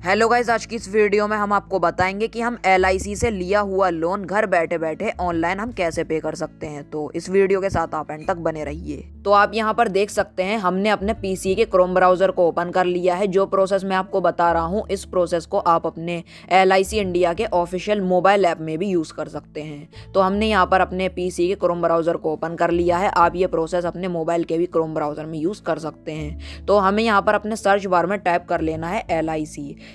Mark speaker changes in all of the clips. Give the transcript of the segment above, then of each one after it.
Speaker 1: Hello guys, आज की इस वीडियो में हम आपको बताएंगे कि हम LIC से लिया हुआ लोन घर बैठे बैठे ऑनलाइन हम कैसे पे कर सकते हैं। तो इस वीडियो के साथ आप एंड तक बने रहिए। तो आप यहाँ पर देख सकते हैं हमने अपने PC के क्रोम ब्राउजर को ओपन कर लिया है। जो प्रोसेस मैं आपको बता रहा हूँ इस प्रोसेस को आप अपने LIC इंडिया के ऑफिशियल मोबाइल ऐप में भी यूज कर सकते हैं। तो हमने यहाँ पर अपने PC के क्रोम ब्राउजर को ओपन कर लिया है। आप ये प्रोसेस अपने मोबाइल के भी क्रोम ब्राउजर में यूज कर सकते हैं। तो हमें यहाँ पर अपने सर्च बार में टाइप कर लेना है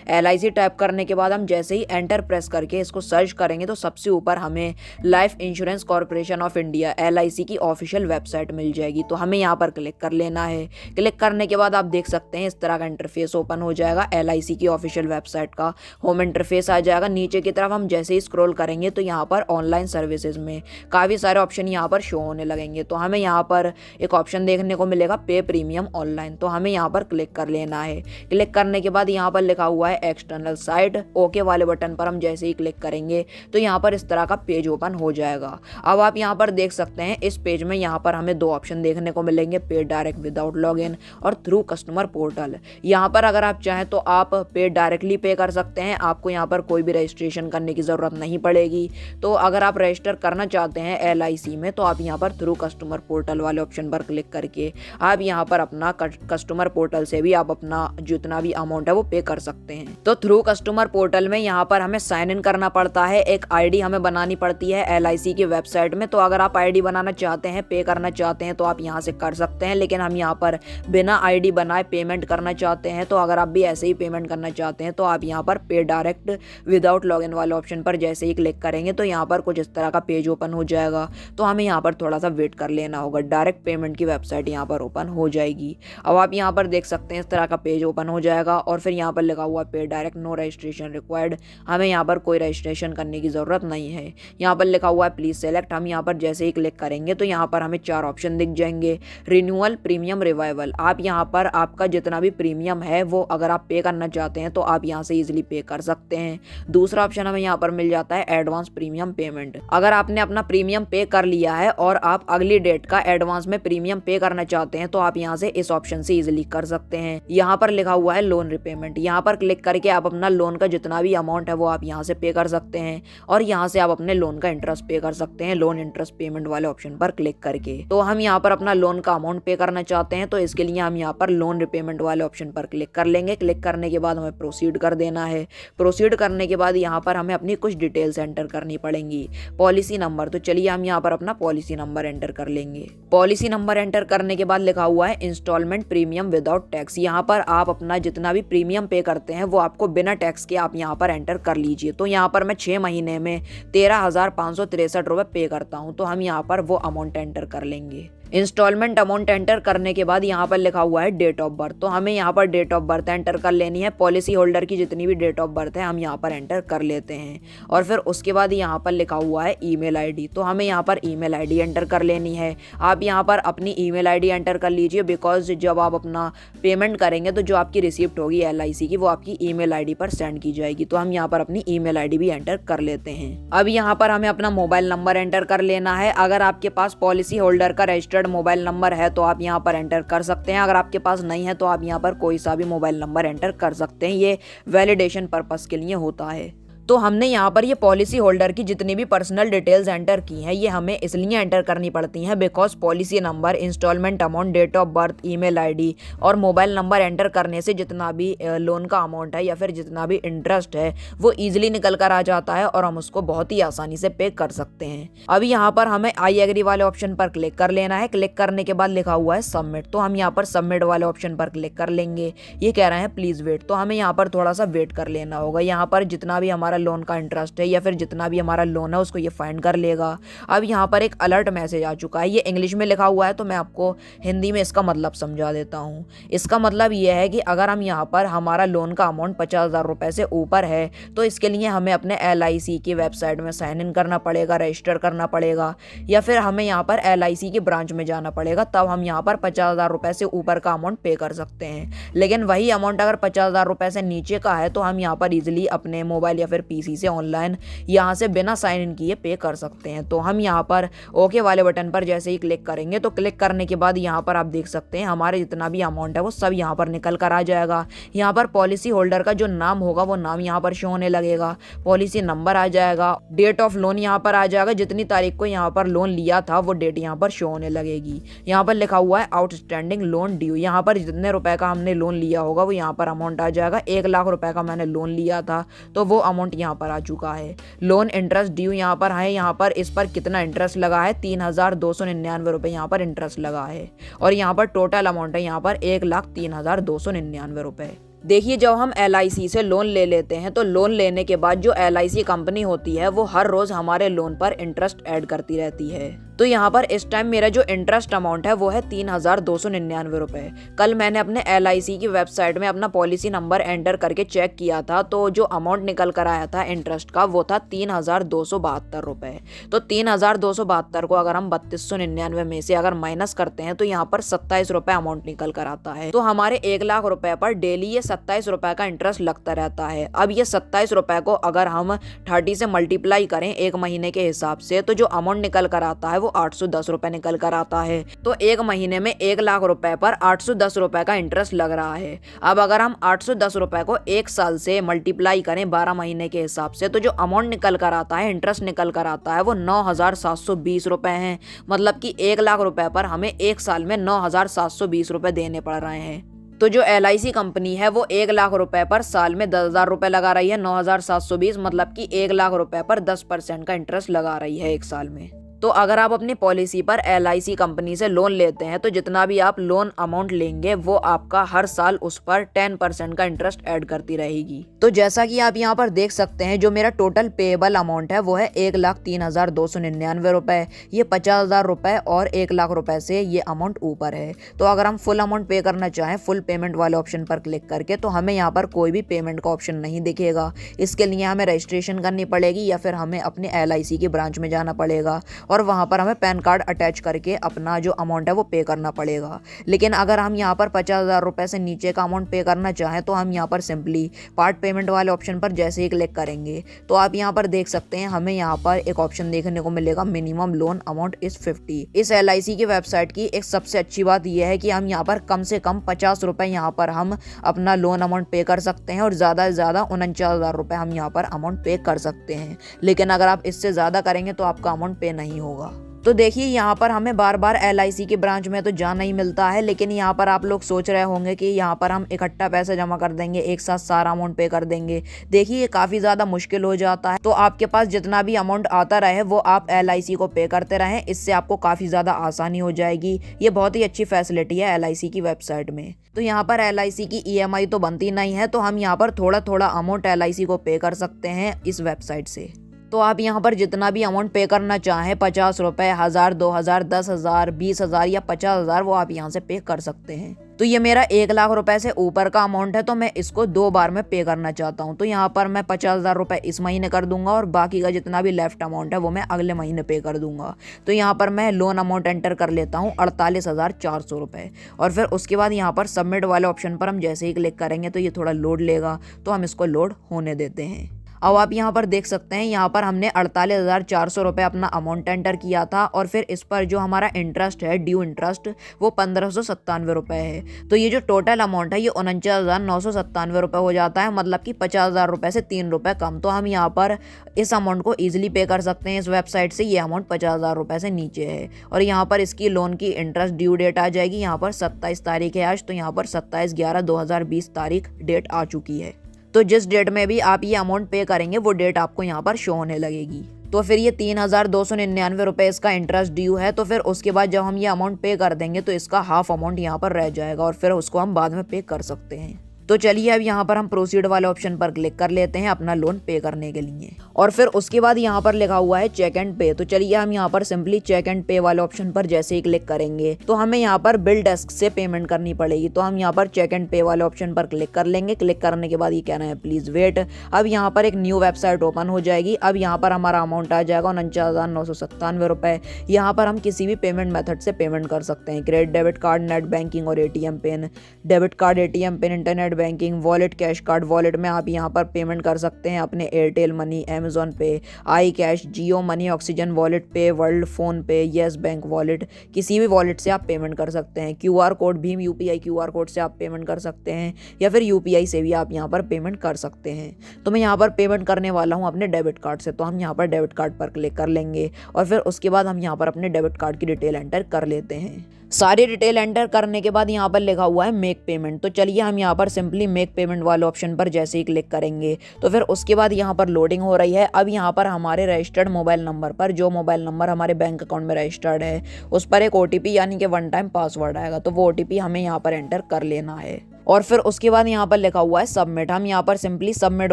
Speaker 1: LIC टाइप करने के बाद हम जैसे ही एंटर प्रेस करके इसको सर्च करेंगे तो सबसे ऊपर हमें life insurance corporation of India LIC की ऑफिशियल वेबसाइट मिल जाएगी। तो हमें यहाँ पर क्लिक कर लेना है। क्लिक करने के बाद आप देख सकते हैं इस तरह का इंटरफेस ओपन हो जाएगा। LIC की ऑफिशियल वेबसाइट का होम इंटरफेस आ जाएगा। नीचे की तरफ हम जैसे ही स्क्रॉल करेंगे तो यहाँ पर ऑनलाइन सर्विसेज में काफ़ी सारे ऑप्शन यहाँ पर शो होने लगेंगे। तो हमें यहाँ पर एक ऑप्शन देखने को मिलेगा पे प्रीमियम ऑनलाइन। तो हमें यहाँ पर क्लिक कर लेना है। क्लिक करने के बाद यहाँ पर लिखा हुआ है एक्सटर्नल साइट। ओके वाले बटन पर हम जैसे ही क्लिक करेंगे तो यहाँ पर इस तरह का पेज ओपन हो जाएगा। अब आप यहाँ पर देख सकते हैं इस पेज में यहाँ पर हमें दो ऑप्शन देखने को मिलेंगे, पे डायरेक्ट विदाउट लॉगिन और थ्रू कस्टमर पोर्टल। यहाँ पर अगर आप चाहें तो आप पे डायरेक्टली पे कर सकते हैं। आपको यहाँ पर कोई भी रजिस्ट्रेशन करने की ज़रूरत नहीं पड़ेगी। तो अगर आप रजिस्टर करना चाहते हैं LIC में तो आप यहाँ पर थ्रू कस्टमर पोर्टल वाले ऑप्शन पर क्लिक करके आप यहाँ पर अपना कस्टमर पोर्टल से भी आप अपना जितना भी अमाउंट है वो पे कर सकते हैं। तो थ्रू कस्टमर पोर्टल में यहाँ पर हमें साइन इन करना पड़ता है। एक ID हमें बनानी पड़ती है LIC की वेबसाइट में। तो अगर आप ID बनाना चाहते हैं, पे करना चाहते हैं तो आप यहाँ से कर सकते हैं। लेकिन हम यहाँ पर बिना ID बनाए पेमेंट करना चाहते हैं। तो अगर आप भी ऐसे ही पेमेंट करना चाहते हैं तो आप यहाँ पर पे डायरेक्ट विदाउट लॉगिन वाले ऑप्शन पर जैसे ही क्लिक करेंगे तो यहाँ पर कुछ इस तरह का पेज ओपन हो जाएगा। तो हमें यहाँ पर थोड़ा सा वेट कर लेना होगा। डायरेक्ट पेमेंट की वेबसाइट यहाँ पर ओपन हो जाएगी। अब आप यहाँ पर देख सकते हैं इस तरह का पेज ओपन हो जाएगा और फिर यहाँ पर लिखा हुआ पे डायरेक्ट नो रजिस्ट्रेशन रिक्वायर्ड। हमें यहाँ पर कोई रजिस्ट्रेशन करने की ज़रूरत नहीं है। यहाँ पर लिखा हुआ है प्लीज़ सेलेक्ट। हम यहाँ पर जैसे ही क्लिक करेंगे तो यहाँ पर हमें चार ऑप्शन दिख जाएंगे। Renewal, premium, revival. आप यहाँ पर आपका जितना भी प्रीमियम है वो अगर आप पे करना चाहते हैं तो आप यहाँ से इजीली पे कर सकते हैं। दूसरा ऑप्शन हमें यहाँ पर मिल जाता है एडवांस प्रीमियम पेमेंट। अगर आपने अपना प्रीमियम पे कर लिया है और आप अगली डेट का एडवांस में प्रीमियम पे करना चाहते हैं तो आप यहाँ से इस ऑप्शन से इजीली कर सकते हैं। यहाँ पर लिखा हुआ है लोन रिपेमेंट। यहाँ पर क्लिक करके आप अपना लोन का जितना भी अमाउंट है वो आप यहाँ से पे कर सकते हैं और यहाँ से आप अपने लोन का इंटरेस्ट पे कर सकते हैं लोन इंटरेस्ट पेमेंट वाले ऑप्शन पर क्लिक करके। तो हम यहाँ पर अपना लोन का अमाउंट पे करना चाहते हैं तो इसके लिए हम यहाँ पर लोन रिपेमेंट वाले ऑप्शन पर क्लिक कर लेंगे। क्लिक करने के बाद हमें प्रोसीड कर देना है। प्रोसीड करने के बाद यहाँ पर हमें अपनी कुछ डिटेल्स एंटर करनी पड़ेंगी। पॉलिसी नंबर, तो चलिए हम यहाँ पर अपना पॉलिसी नंबर एंटर कर लेंगे। पॉलिसी नंबर एंटर करने के बाद लिखा हुआ है इंस्टॉलमेंट प्रीमियम विदाउट टैक्स। यहाँ पर आप अपना जितना भी प्रीमियम पे करते हैं वो आपको बिना टैक्स के आप यहाँ पर एंटर कर लीजिए। तो यहाँ पर मैं 6 महीने में 13,563 रुपये पे करता हूँ। तो हम यहाँ पर वो अमाउंट एंटर कर लेंगे। इंस्टॉलमेंट अमाउंट एंटर करने के बाद यहाँ पर लिखा हुआ है डेट ऑफ बर्थ। तो हमें यहाँ पर डेट ऑफ बर्थ एंटर कर लेनी है। पॉलिसी होल्डर की जितनी भी डेट ऑफ बर्थ है हम यहाँ पर एंटर कर लेते हैं और फिर उसके बाद यहाँ पर लिखा हुआ है ईमेल ID। तो हमें यहाँ पर ईमेल ID एंटर कर लेनी है। आप यहाँ पर अपनी ईमेल ID एंटर कर लीजिए बिकॉज जब आप अपना पेमेंट करेंगे तो जो आपकी रिसिप्ट होगी LIC की वो आपकी ईमेल ID पर सेंड की जाएगी। तो हम यहाँ पर अपनी ईमेल ID भी एंटर कर लेते हैं। अब यहाँ पर हमें अपना मोबाइल नंबर एंटर कर लेना है। अगर आपके पास पॉलिसी होल्डर का रजिस्टर्ड मोबाइल नंबर है तो आप यहाँ पर एंटर कर सकते हैं। अगर आपके पास नहीं है तो आप यहाँ पर कोई सा भी मोबाइल नंबर एंटर कर सकते हैं। ये वैलिडेशन पर्पस के लिए होता है। तो हमने यहाँ पर ये पॉलिसी होल्डर की जितनी भी पर्सनल डिटेल्स एंटर की हैं ये हमें इसलिए एंटर करनी पड़ती हैं because policy number, instalment amount, date of birth, email ID और मोबाइल नंबर एंटर करने से जितना भी लोन का अमाउंट है या फिर जितना भी इंटरेस्ट है वो ईजिली निकल कर आ जाता है और हम उसको बहुत ही आसानी से पे कर सकते हैं। अभी यहाँ पर हमें आई एग्री वाले ऑप्शन पर क्लिक कर लेना है। क्लिक करने के बाद लिखा हुआ है सबमिट। तो हम यहाँ पर सबमिट वाले ऑप्शन पर क्लिक कर लेंगे। ये कह रहे हैं प्लीज़ वेट। तो हमें यहाँ पर थोड़ा सा वेट कर लेना होगा। यहाँ पर जितना भी हमारा लोन का इंटरेस्ट है या फिर जितना भी हमारा लोन है उसको ये फाइंड कर लेगा। अब यहाँ पर एक अलर्ट मैसेज आ चुका है। ये इंग्लिश में लिखा हुआ है तो मैं आपको हिंदी में इसका मतलब समझा देता हूँ। इसका मतलब ये है कि अगर हम यहाँ पर हमारा लोन का अमाउंट 50,000 रुपये से ऊपर है तो इसके लिए हमें अपने LIC की वेबसाइट में साइन इन करना पड़ेगा, रजिस्टर करना पड़ेगा या फिर हमें यहाँ पर LIC की ब्रांच में जाना पड़ेगा। तब हम यहाँ पर 50,000 रुपये से ऊपर का अमाउंट पे कर सकते हैं। लेकिन वही अमाउंट अगर 50,000 रुपये से नीचे का है तो हम यहाँ पर ईजिली अपने मोबाइल या फिर पीसी से ऑनलाइन यहाँ से बिना साइन इन किए पे कर सकते हैं। तो हम यहाँ पर ओके वाले बटन पर जैसे ही क्लिक करेंगे तो क्लिक करने के बाद यहाँ पर आप देख सकते हैं हमारे जितना भी अमाउंट है वो सब यहाँ पर निकल कर आ जाएगा। यहाँ पर पॉलिसी होल्डर का जो नाम होगा वो नाम यहाँ पर शो होने लगेगा, पॉलिसी नंबर आ जाएगा, डेट ऑफ लोन यहाँ पर आ जाएगा, जितनी तारीख को यहाँ पर लोन लिया था वो डेट यहाँ पर शो होने लगेगी। यहाँ पर लिखा हुआ है आउटस्टैंडिंग लोन ड्यू, यहाँ पर जितने रुपए का हमने लोन लिया होगा वो यहाँ पर अमाउंट आ जाएगा। 1 लाख रुपए का मैंने लोन लिया था तो वो अमाउंट यहाँ पर आ चुका है। लोन इंटरेस्ट ड्यू यहाँ पर है, यहाँ पर इस पर कितना इंटरेस्ट लगा है 3,299 रुपये यहाँ पर इंटरेस्ट लगा है और यहाँ पर टोटल अमाउंट है यहाँ पर 1,03,299 रुपये। देखिए जब हम LIC से लोन ले लेते हैं तो लोन लेने के बाद जो LIC कंपनी होती है वो हर रोज हमारे लोन पर इंटरेस्ट ऐड करती रहती है। तो यहाँ पर इस टाइम मेरा जो इंटरेस्ट अमाउंट है वो है 3,299 रुपये। कल मैंने अपने LIC की वेबसाइट में अपना पॉलिसी नंबर एंटर करके चेक किया था तो जो अमाउंट निकल कर आया था इंटरेस्ट का वो था 3,272 रुपये। तो 3,272 को अगर हम 3,299 में से अगर माइनस करते हैं तो यहाँ पर 27 रुपये अमाउंट निकल कर आता है। तो हमारे 1 लाख रुपए पर डेली ये 27 रुपए का इंटरेस्ट लगता रहता है। अब ये 27 रुपए को अगर हम 30 से मल्टीप्लाई करें एक महीने के हिसाब से तो जो अमाउंट निकल कर आता है वो 810 रुपए निकल कर आता है। तो एक महीने में 1 लाख रुपए पर 810 रुपए का इंटरेस्ट लग रहा है। अब अगर हम 810 रुपए को 1 साल से मल्टीप्लाई करें 12 महीने के हिसाब से तो जो अमाउंट निकल कर आता है, इंटरेस्ट निकल कर आता है वो 9,720 रुपए है। मतलब कि 1 लाख रुपए पर हमें 1 साल में 9,720 रुपए देने पड़ रहे हैं। तो जो LIC कंपनी है वो 1 लाख रुपए पर साल में 10,000 रुपए लगा रही है, 9,720 मतलब कि 1 लाख रुपए पर 10% का इंटरेस्ट लगा रही है 1 साल में। तो अगर आप अपनी पॉलिसी पर LIC कंपनी से लोन लेते हैं तो जितना भी आप लोन अमाउंट लेंगे वो आपका हर साल उस पर 10% का इंटरेस्ट ऐड करती रहेगी। तो जैसा कि आप यहाँ पर देख सकते हैं जो मेरा टोटल पेएबल अमाउंट है वो है 1,03,299 रुपए। ये 50,000 रुपए और 1 लाख रुपए से ये अमाउंट ऊपर है। तो अगर हम फुल अमाउंट पे करना चाहें फुल पेमेंट वाले ऑप्शन पर क्लिक करके तो हमें यहाँ पर कोई भी पेमेंट का ऑप्शन नहीं दिखेगा। इसके लिए हमें रजिस्ट्रेशन करनी पड़ेगी या फिर हमें अपने LIC की ब्रांच में जाना पड़ेगा और वहां पर हमें पैन कार्ड अटैच करके अपना जो अमाउंट है वो पे करना पड़ेगा। लेकिन अगर हम यहाँ पर 50,000 रुपए से नीचे का अमाउंट पे करना चाहें तो हम यहाँ पर सिंपली पार्ट पेमेंट वाले ऑप्शन पर जैसे ही क्लिक करेंगे तो आप यहाँ पर देख सकते हैं हमें यहाँ पर एक ऑप्शन देखने को मिलेगा मिनिमम लोन अमाउंट इज 50। इस LIC की वेबसाइट की एक सबसे अच्छी बात यह है कि हम यहाँ पर कम से कम 50 रुपए यहाँ पर हम अपना लोन अमाउंट पे कर सकते हैं और ज़्यादा से ज़्यादा 49,000 रुपए हम यहाँ पर अमाउंट पे कर सकते हैं। लेकिन अगर आप इससे ज़्यादा करेंगे तो आपका अमाउंट पे नहीं होगा। तो देखिए यहाँ पर हमें बार बार LIC की ब्रांच में तो जाना ही मिलता है, लेकिन यहाँ पर आप लोग सोच रहे होंगे कि यहाँ पर हम इकट्ठा पैसा जमा कर देंगे, एक साथ सारा अमाउंट पे कर देंगे। देखिए ये काफ़ी ज़्यादा मुश्किल हो जाता है। तो आपके पास जितना भी अमाउंट आता रहे वो आप LIC को पे करते रहें, इससे आपको काफ़ी ज़्यादा आसानी हो जाएगी। ये बहुत ही अच्छी फैसिलिटी है LIC की वेबसाइट में। तो यहाँ पर LIC की EMI तो बनती नहीं है, तो हम यहाँ पर थोड़ा थोड़ा अमाउंट LIC को पे कर सकते हैं इस वेबसाइट से। तो आप यहाँ पर जितना भी अमाउंट पे करना चाहें 50 रुपये, 1,000, 2,000, 10,000, 20,000 या 50,000 वो आप यहाँ से पे कर सकते हैं। तो ये मेरा 1 लाख रुपए से ऊपर का अमाउंट है तो मैं इसको 2 बार में पे करना चाहता हूँ। तो यहाँ पर मैं 50,000 रुपये इस महीने कर दूंगा और बाकी का जितना भी लेफ्ट अमाउंट है वो मैं अगले महीने पे कर दूंगा। तो यहाँ पर मैं लोन अमाउंट एंटर कर लेता हूँ 48,400 रुपये और फिर उसके बाद यहाँ पर सबमिट वाले ऑप्शन पर हम जैसे ही क्लिक करेंगे तो ये थोड़ा लोड लेगा, तो हम इसको लोड होने देते हैं। अब आप यहाँ पर देख सकते हैं यहाँ पर हमने 48,400 रुपये अपना अमाउंट एंटर किया था और फिर इस पर जो हमारा इंटरेस्ट है ड्यू इंटरेस्ट वो 1,597 रुपये है। तो ये जो टोटल अमाउंट है ये 49,997 रुपये हो जाता है, मतलब कि 50,000 रुपये से 3 रुपये कम। तो हम यहाँ पर इस अमाउंट को ईजिली पे कर सकते हैं इस वेबसाइट से। ये अमाउंट 50,000 रुपये से नीचे है और यहाँ पर इसकी लोन की इंटरेस्ट ड्यू डेट आ जाएगी। यहाँ पर 27 तारीख है आज, तो यहाँ पर 27/11/2020 तारीख डेट आ चुकी है। तो जिस डेट में भी आप ये अमाउंट पे करेंगे वो डेट आपको यहाँ पर शो होने लगेगी। तो फिर ये 3,299 रुपये इसका इंटरेस्ट ड्यू है। तो फिर उसके बाद जब हम ये अमाउंट पे कर देंगे तो इसका हाफ अमाउंट यहाँ पर रह जाएगा और फिर उसको हम बाद में पे कर सकते हैं। तो चलिए अब यहाँ पर हम प्रोसीड वाले ऑप्शन पर क्लिक कर लेते हैं अपना लोन पे करने के लिए और फिर उसके बाद यहाँ पर लिखा हुआ है चेक एंड पे। तो चलिए हम यहाँ पर सिंपली चेक एंड पे वाले ऑप्शन पर जैसे ही क्लिक करेंगे तो हमें यहाँ पर बिल डेस्क से पेमेंट करनी पड़ेगी। तो हम यहाँ पर चेक एंड पे वाले ऑप्शन पर क्लिक कर लेंगे। क्लिक करने के बाद ये कहना है प्लीज वेट। अब यहाँ पर एक न्यू वेबसाइट ओपन हो जाएगी। अब यहाँ पर हमारा अमाउंट आ जाएगा 49,997 रुपये। यहाँ पर हम किसी भी पेमेंट मेथड से पेमेंट कर सकते हैं, credit, debit card, net banking और ATM pin. Debit card, ATM pin, internet internet banking, wallet, cash card. Wallet में आप यहाँ पर पेमेंट कर सकते हैं अपने एयरटेल मनी, अमेजोन पे, आई कैश, जियो मनी, ऑक्सीजन वॉलेट पे, वर्ल्ड फ़ोन पे, येस बैंक वॉलेट, किसी भी वॉलेट से आप पेमेंट कर सकते हैं। QR code, Bhim UPI QR code से आप पेमेंट कर सकते हैं या फिर UPI से भी आप यहाँ पर पेमेंट कर सकते हैं। तो मैं यहाँ पर पेमेंट करने वाला हूँ अपने डेबिट कार्ड से, तो हम यहाँ पर डेबिट कार्ड पर क्लिक कर लेंगे और फिर उसके बाद हम यहाँ पर अपने डेबिट कार्ड की डिटेल एंटर कर लेते हैं। सारी डिटेल एंटर करने के बाद यहाँ पर लिखा हुआ है मेक पेमेंट, तो चलिए हम यहाँ पर सिंपली मेक पेमेंट वाले ऑप्शन पर जैसे ही क्लिक करेंगे तो फिर उसके बाद यहाँ पर लोडिंग हो रही है। अब यहाँ पर हमारे रजिस्टर्ड मोबाइल नंबर पर, जो मोबाइल नंबर हमारे बैंक अकाउंट में रजिस्टर्ड है, उस पर एक OTP यानी कि 1 टाइम पासवर्ड आएगा, तो वो OTP हमें यहाँ पर एंटर कर लेना है। और फिर उसके बाद यहाँ पर लिखा हुआ है सबमिट, हम यहाँ पर सिंपली सबमिट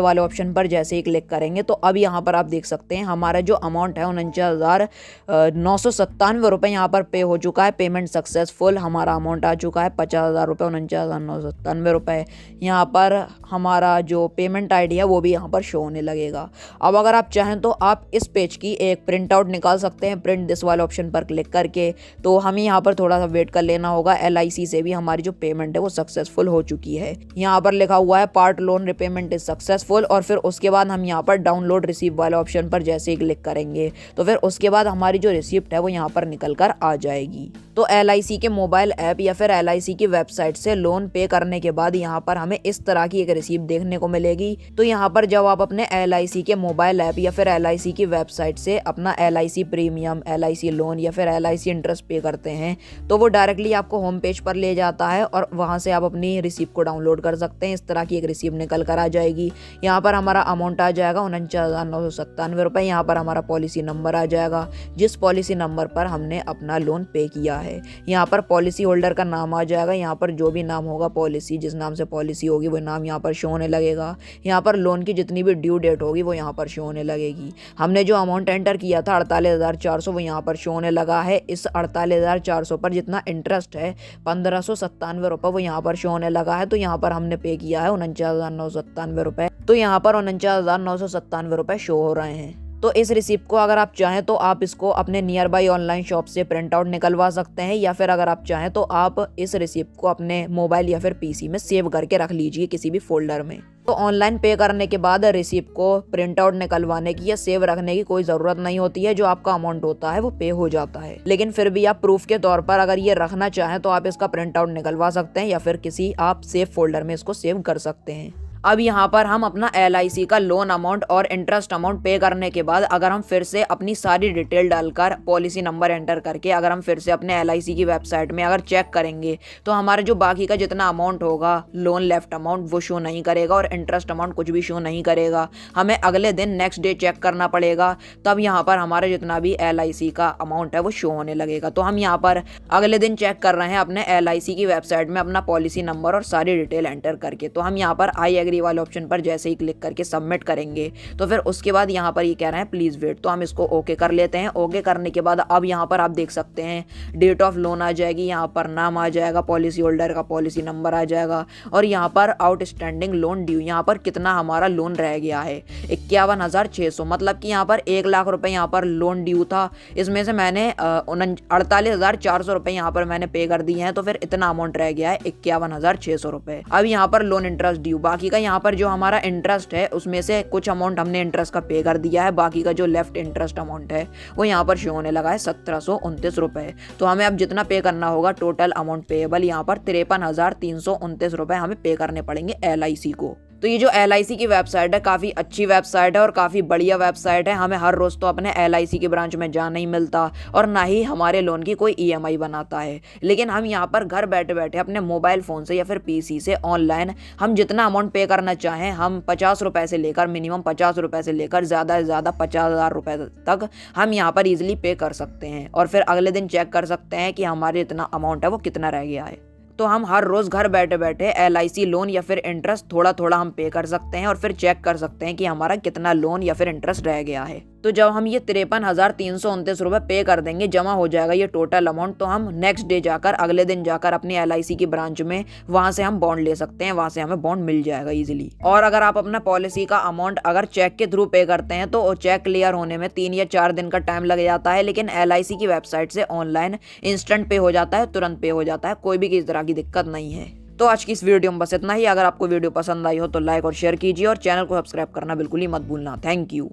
Speaker 1: वाले ऑप्शन पर जैसे ही क्लिक करेंगे तो अब यहाँ पर आप देख सकते हैं हमारा जो अमाउंट है 49,997 रुपये यहाँ पर पे हो चुका है। पेमेंट सक्सेसफुल, हमारा अमाउंट आ चुका है 50,000 रुपये, 49,997 रुपये। यहाँ पर हमारा जो पेमेंट ID है वो भी यहाँ पर शो होने लगेगा। अब अगर आप चाहें तो आप इस पेज की एक प्रिंट आउट निकाल सकते हैं, प्रिंट दिस वाले ऑप्शन पर क्लिक करके। तो हमें यहाँ पर थोड़ा सा वेट कर लेना होगा। LIC से भी हमारी जो पेमेंट है वो सक्सेसफुल हो चुकी है। यहाँ पर लिखा हुआ है part loan repayment is successful, और फिर उसके बाद हम यहाँ पर डाउनलोड रिसीप्ट वाले ऑप्शन पर जैसे ही क्लिक करेंगे तो फिर उसके बाद हमारी जो रिसीप्ट है वो यहाँ पर निकल कर आ जाएगी। तो LIC के मोबाइल ऐप या फिर LIC की वेबसाइट से लोन पे करने के बाद यहाँ पर हमें इस तरह की एक रिसीप्ट देखने को मिलेगी। तो यहाँ पर जब आप अपने LIC के मोबाइल ऐप या फिर LIC की वेबसाइट से अपना LIC प्रीमियम, LIC लोन या फिर LIC इंटरेस्ट पे करते हैं तो वो डायरेक्टली आपको होम पेज पर ले जाता है और वहाँ से आप अपनी रिसीप्ट को डाउनलोड कर सकते हैं। इस तरह की एक रिसीप्ट निकल कर आ जाएगी। यहाँ पर हमारा अमाउंट आ जाएगा 49,997 रुपये। यहाँ पर हमारा पॉलिसी नंबर आ जाएगा, जिस पॉलिसी नंबर पर हमने अपना लोन पे किया है। यहाँ पर पॉलिसी होल्डर का नाम आ जाएगा। यहाँ पर जो भी नाम होगा, पॉलिसी जिस नाम से पॉलिसी होगी वो नाम यहाँ पर शो होने लगेगा। यहाँ पर लोन की जितनी भी ड्यू डेट होगी वो यहाँ पर शो होने लगेगी। हमने जो अमाउंट एंटर किया था 48,400 वो यहाँ पर शो होने लगा है। इस 48,400 पर जितना इंटरेस्ट है 1,597 रुपये वो यहाँ पर शो होने लगा है। तो यहाँ पर हमने पे किया है 49,997 रुपये। तो यहाँ पर 49,997 रुपये शो हो रहे हैं। तो इस रिसिप्ट को अगर आप चाहें तो आप इसको अपने नियर बाई ऑनलाइन शॉप से प्रिंट आउट निकलवा सकते हैं, या फिर अगर आप चाहें तो आप इस रिसिप्ट को अपने मोबाइल या फिर PC में सेव करके रख लीजिए किसी भी फोल्डर में। तो ऑनलाइन पे करने के बाद रिसिप्ट को प्रिंट आउट निकलवाने की या सेव रखने की कोई ज़रूरत नहीं होती है। जो आपका अमाउंट होता है वो पे हो जाता है। लेकिन फिर भी आप प्रूफ के तौर पर अगर ये रखना चाहें तो आप इसका प्रिंट आउट निकलवा सकते हैं या फिर किसी आप सेव फोल्डर में इसको सेव कर सकते हैं। अब यहाँ पर हम अपना LIC का लोन अमाउंट और इंटरेस्ट अमाउंट पे करने के बाद अगर हम फिर से अपनी सारी डिटेल डालकर पॉलिसी नंबर एंटर करके अगर हम फिर से अपने LIC की वेबसाइट में अगर चेक करेंगे तो हमारा जो बाकी का जितना अमाउंट होगा, लोन लेफ्ट अमाउंट, वो शो नहीं करेगा और इंटरेस्ट अमाउंट कुछ भी शो नहीं करेगा। हमें अगले दिन नेक्स्ट डे चेक करना पड़ेगा, तब यहाँ पर हमारा जितना भी LIC का अमाउंट है वो शो होने लगेगा। तो हम यहाँ पर अगले दिन चेक कर रहे हैं अपने LIC की वेबसाइट में अपना पॉलिसी नंबर और सारी डिटेल एंटर करके। तो हम यहाँ पर आई वाले ऑप्शन पर जैसे ही क्लिक करके सबमिट करेंगे तो फिर उसके बाद यहाँ पर ये कह रहे हैं प्लीज वेट, तो हम इसको ओके कर लेते हैं। ओके करने के बाद अब यहाँ पर आप देख सकते हैं डेट ऑफ लोन आ जाएगी, यहाँ पर नाम आ जाएगा, पॉलिसी होल्डर का पॉलिसी नंबर आ जाएगा और यहाँ पर आउटस्टैंडिंग लोन ड्यू, यहाँ पर कितना हमारा लोन रह गया है 51,600, मतलब कि यहाँ पर 1 लाख रुपए यहाँ पर लोन ड्यू था। इसमें से मैंने 48,400 रुपए यहाँ पर मैंने पे कर दिए हैं, तो फिर इतना अमाउंट रह गया है 51,600 रुपए। अब यहाँ पर लोन इंटरेस्ट ड्यू, बाकी का यहाँ पर जो हमारा इंटरेस्ट है उसमें से कुछ अमाउंट हमने इंटरेस्ट का पे कर दिया है, बाकी का जो लेफ्ट इंटरेस्ट अमाउंट है वो यहाँ पर शो होने लगा है 1,729 रुपए। तो हमें अब जितना पे करना होगा टोटल अमाउंट पेएबल यहाँ पर 53,329 रुपए हमें पे करने पड़ेंगे LIC को। तो ये जो LIC की वेबसाइट है काफ़ी अच्छी वेबसाइट है और काफ़ी बढ़िया वेबसाइट है। हमें हर रोज़ तो अपने LIC की ब्रांच में जाना नहीं मिलता और ना ही हमारे लोन की कोई EMI बनाता है, लेकिन हम यहाँ पर घर बैठे बैठे अपने मोबाइल फ़ोन से या फिर PC से ऑनलाइन हम जितना अमाउंट पे करना चाहें, हम 50 रुपये से लेकर मिनिमम 50 रुपये से लेकर ज़्यादा से ज़्यादा 50,000 रुपये तक हम यहाँ पर ईजिली पे कर सकते हैं और फिर अगले दिन चेक कर सकते हैं कि हमारे इतना अमाउंट है वो कितना रह गया है। तो हम हर रोज़ घर बैठे बैठे LIC लोन या फिर इंटरेस्ट थोड़ा थोड़ा हम पे कर सकते हैं और फिर चेक कर सकते हैं कि हमारा कितना लोन या फिर इंटरेस्ट रह गया है। तो जब हम ये 53,329 रुपये पे कर देंगे, जमा हो जाएगा ये टोटल अमाउंट, तो हम नेक्स्ट डे जाकर अगले दिन जाकर अपनी LIC की ब्रांच में वहाँ से हम बॉन्ड ले सकते हैं, वहाँ से हमें बॉन्ड मिल जाएगा इजीली। और अगर आप अपना पॉलिसी का अमाउंट अगर चेक के थ्रू पे करते हैं तो चेक क्लियर होने में 3 या 4 दिन का टाइम लग जाता है, लेकिन LIC की वेबसाइट से ऑनलाइन इंस्टेंट पे हो जाता है, तुरंत पे हो जाता है, कोई भी किसी तरह की दिक्कत नहीं है। तो आज की इस वीडियो में बस इतना ही। अगर आपको वीडियो पसंद आई हो तो लाइक और शेयर कीजिए और चैनल को सब्सक्राइब करना बिल्कुल ही मत भूलना। Thank you.